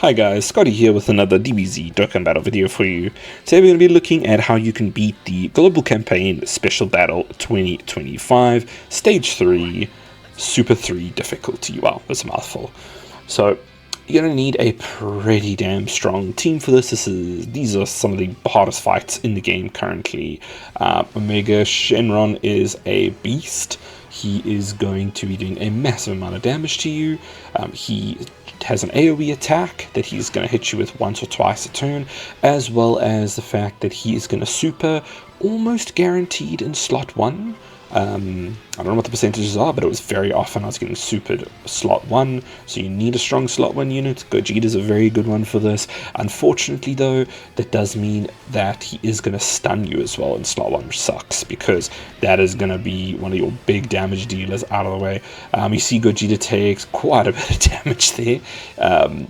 Hi guys, Scotty here with another DBZ Dokkan Battle video for you. Today we're going to be looking at how you can beat the Global Campaign Special Battle 2025 Stage 3 Super 3 difficulty. Wow, that's a mouthful. So you're going to need a pretty damn strong team for this. These are some of the hardest fights in the game currently. Omega Shenron is a beast. He is going to be doing a massive amount of damage to you. He has an AoE attack that he's going to hit you with once or twice a turn, as well as the fact that he is going to super almost guaranteed in slot 1. I don't know what the percentages are, but it was very often I was getting supered slot 1, so you need a strong slot 1 unit. Gogeta's a very good one for this. Unfortunately though, that does mean that he is going to stun you as well in slot 1, which sucks, because that is going to be one of your big damage dealers out of the way. You see Gogeta takes quite a bit of damage there,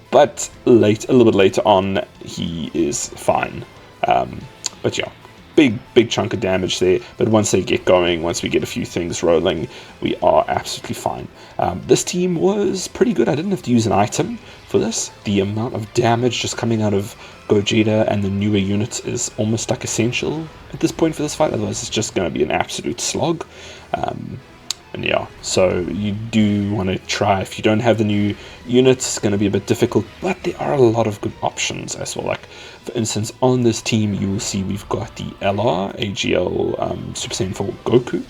but a little bit later on, he is fine. But yeah. Big chunk of damage there, but once they get going, once we get a few things rolling, we are absolutely fine. This team was pretty good. I didn't have to use an item for this. The amount of damage just coming out of Gogeta and the newer units is almost like essential at this point for this fight, otherwise it's just going to be an absolute slog. And yeah, so you do want to try, if you don't have the new units, it's going to be a bit difficult, but there are a lot of good options as well. Like, for instance, on this team, you will see we've got the LR, AGL, Super Saiyan 4 Goku,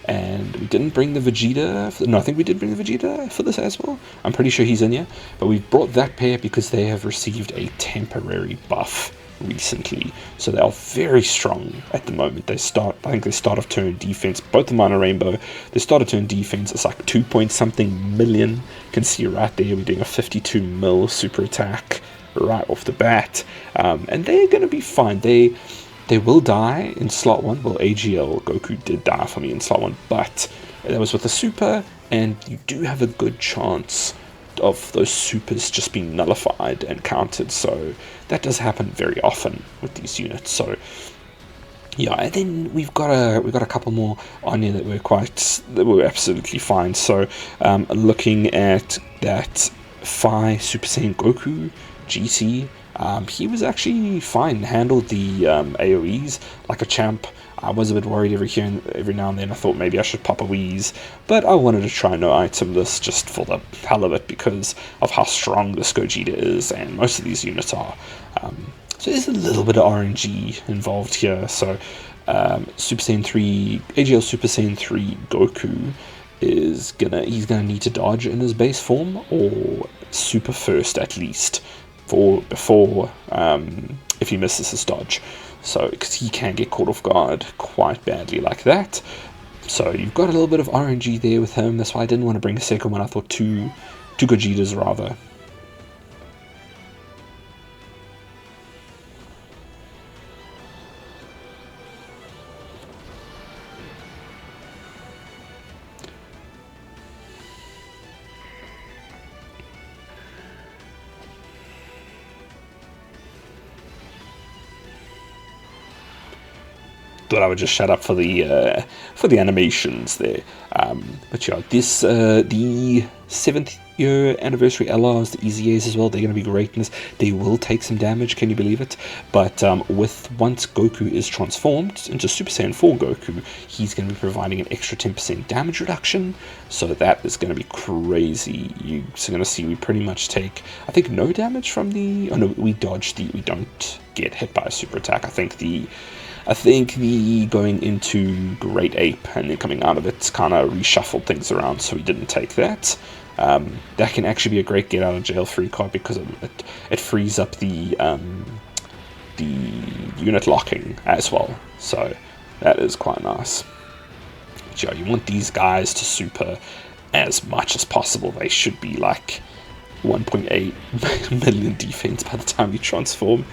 and we didn't bring the Vegeta, no, I think we did bring the Vegeta for this as well. I'm pretty sure he's in here, but we've brought that pair because they have received a temporary buff recently, so they are very strong at the moment. I think they start off turn defense, both of them on a rainbow. They start of turn defense, it's like 2 point something million. You can see right there we're doing a 52 mil super attack right off the bat, and they're going to be fine. They will die in slot 1. Well, AGL Goku did die for me in slot 1, but that was with a super, and you do have a good chance of those supers just being nullified and countered, so that does happen very often with these units. So yeah, and then we've got a couple more on here that were absolutely fine. So looking at that Phi Super Saiyan Goku GC, he was actually fine, handled the AoEs like a champ. I was a bit worried every now and then. I thought maybe I should pop a wheeze, but I wanted to try no item this just for the hell of it because of how strong this Gogeta is, and most of these units are. So there's a little bit of RNG involved here. So Super Saiyan 3, AGL Super Saiyan 3 Goku he's gonna need to dodge in his base form or super first at least before if he misses his dodge. So, because he can get caught off guard quite badly like that. So you've got a little bit of RNG there with him. That's why I didn't want to bring a second one. I thought two Gogetas rather. Thought I would just shut up for the animations there, but yeah, this the 7th year anniversary LRs, the EZAs as well, they're going to be great in this. They will take some damage, can you believe it? But once Goku is transformed into Super Saiyan 4 Goku, he's going to be providing an extra 10% damage reduction, so that is going to be crazy. You're going to see we pretty much take, I think, no damage from the, oh no, we don't get hit by a super attack. I think the going into Great Ape and then coming out of it kind of reshuffled things around, so we didn't take that. That can actually be a great get out of jail free card because it frees up the unit locking as well, so that is quite nice. But yeah, you want these guys to super as much as possible. They should be like 1.8 million defense by the time you transform.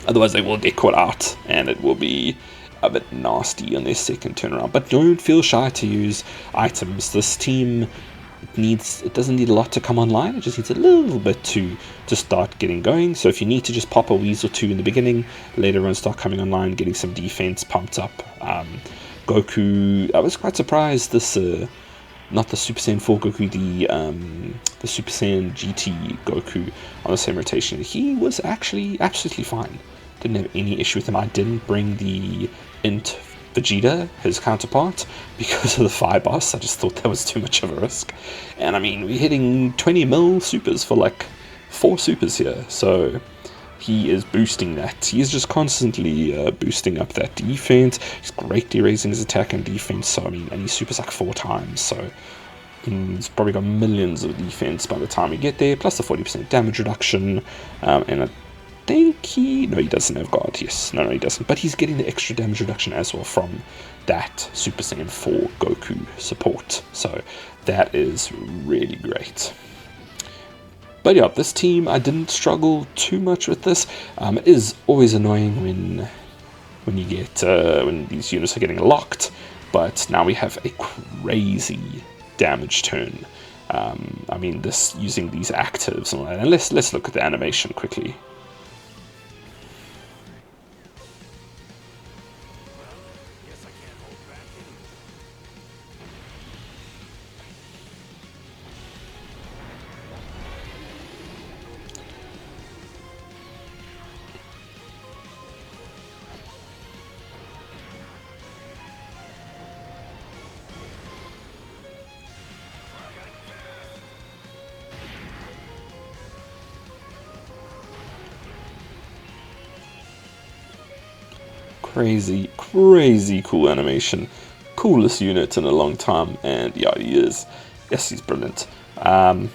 Otherwise they will get caught out and it will be a bit nasty on their second turnaround. But don't feel shy to use items. This team doesn't need a lot to come online. It just needs a little bit to start getting going. So if you need to just pop a wheeze or two in the beginning, later on start coming online, getting some defense pumped up. Goku, I was quite surprised this not the Super Saiyan 4 Goku, the Super Saiyan GT Goku on the same rotation, he was actually absolutely fine. Didn't have any issue with him. I didn't bring the Int Vegeta, his counterpart, because of the fire boss. I just thought that was too much of a risk. And I mean, we're hitting 20 mil supers for like 4 supers here, so he is boosting that. He is just constantly boosting up that defense. He's greatly raising his attack and defense, so I mean, and he supers like 4 times, so he's probably got millions of defense by the time we get there, plus the 40% damage reduction, and I think he doesn't have God. Yes, no, he doesn't. But he's getting the extra damage reduction as well from that Super Saiyan 4 Goku support. So that is really great. But yeah, this team, I didn't struggle too much with this. It is always annoying when you get when these units are getting locked. But now we have a crazy damage turn. I mean, this using these actives and all that. And let's look at the animation quickly. Crazy cool animation. Coolest unit in a long time, and yeah, he is. Yes, he's brilliant. I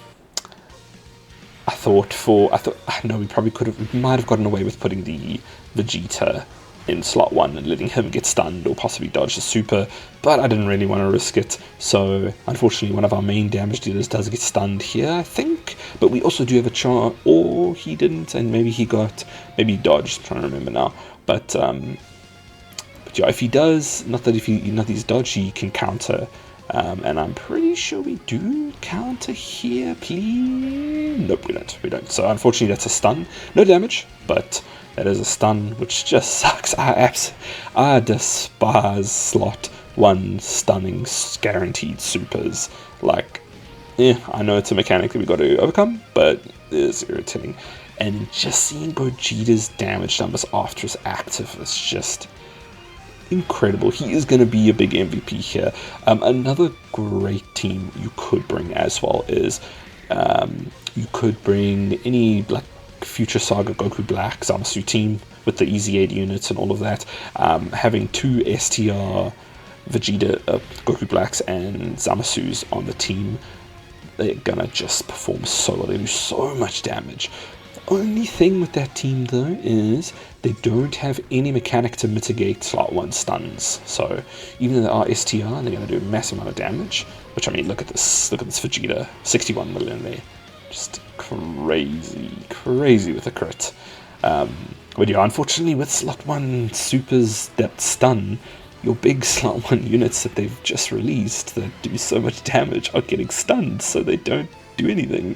know we probably might have gotten away with putting the Vegeta in slot 1 and letting him get stunned or possibly dodge the super, but I didn't really want to risk it. So unfortunately, one of our main damage dealers does get stunned here, I think. But we also do have a chance, or he didn't, and maybe he dodged. I'm trying to remember now, but yeah, if he does, not that he's dodged, he can counter, and I'm pretty sure we do counter here, please. Nope, we don't. So unfortunately, that's a stun. No damage, but that is a stun, which just sucks. I despise slot 1 stunning guaranteed supers. Like, I know it's a mechanic that we got to overcome, but it is irritating. And just seeing Gogeta's damage numbers after his active is just incredible. He is going to be a big MVP here. Another great team you could bring as well is you could bring any like Future Saga Goku Black Zamasu team with the Easy 8 units and all of that. Having 2 STR Vegeta Goku Blacks and Zamasus on the team, they're gonna just perform so well. They do so much damage. Only thing with that team though is they don't have any mechanic to mitigate slot 1 stuns. So even though they are STR, they're going to do a massive amount of damage. Which, I mean, look at this Vegeta, 61 million there, just crazy with a crit. But yeah, unfortunately with slot 1 supers that stun, your big slot 1 units that they've just released that do so much damage are getting stunned, so they don't do anything.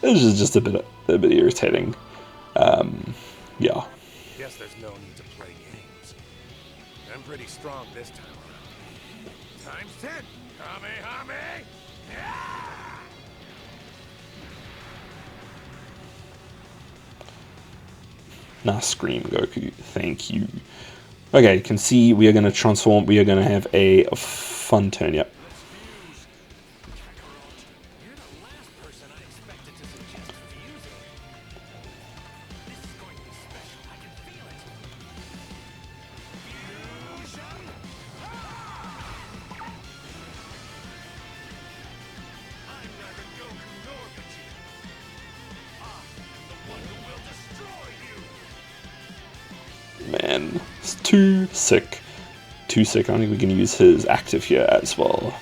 This is just a bit irritating. Yeah. Guess there's no need to play games. I'm pretty strong this time around. Times 10. Kamehame! Yeah! Nah, scream, Goku. Thank you. Okay, you can see we are going to transform. We are going to have a fun turn. Yep. Man, it's too sick. I don't think we can use his active here as well.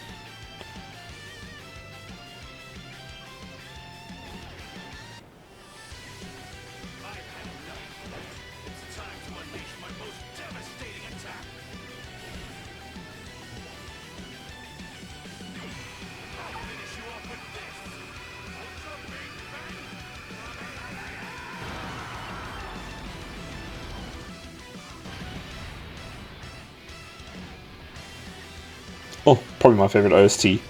Oh, probably my favorite OST.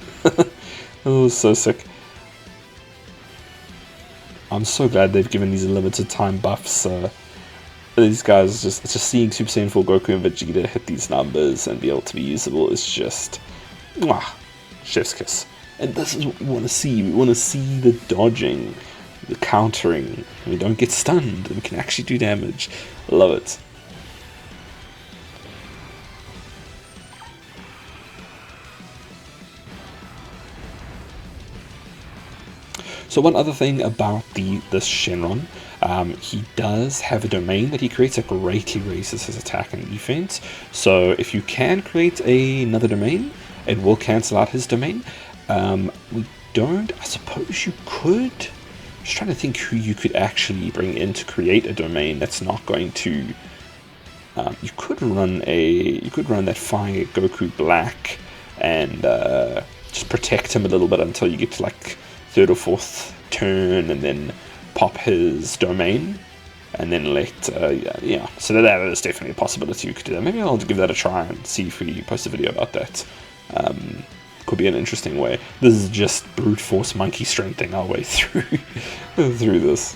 It was so sick. I'm so glad they've given these limited time buffs. These guys, just seeing Super Saiyan 4 Goku and Vegeta hit these numbers and be able to be usable is just, mwah, chef's kiss. And this is what we want to see. We want to see the dodging, the countering. We don't get stunned and we can actually do damage. Love it. So one other thing about this Shenron, he does have a domain that he creates that greatly raises his attack and defense. So if you can create another domain, it will cancel out his domain. We don't, I suppose you could, just trying to think who you could actually bring in to create a domain that's not going to, you could run that Fire Goku Black and just protect him a little bit until you get to like 3rd or 4th turn, and then pop his domain, and then let, yeah, so that is definitely a possibility you could do that. Maybe I'll give that a try and see if we post a video about that. Could be an interesting way. This is just brute force monkey strengthening our way through through this.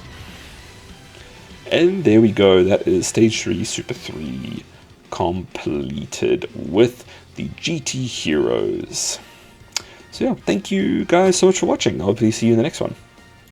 And there we go, that is Stage 3 Super 3 completed with the GT Heroes. So yeah, thank you guys so much for watching. I'll hopefully see you in the next one.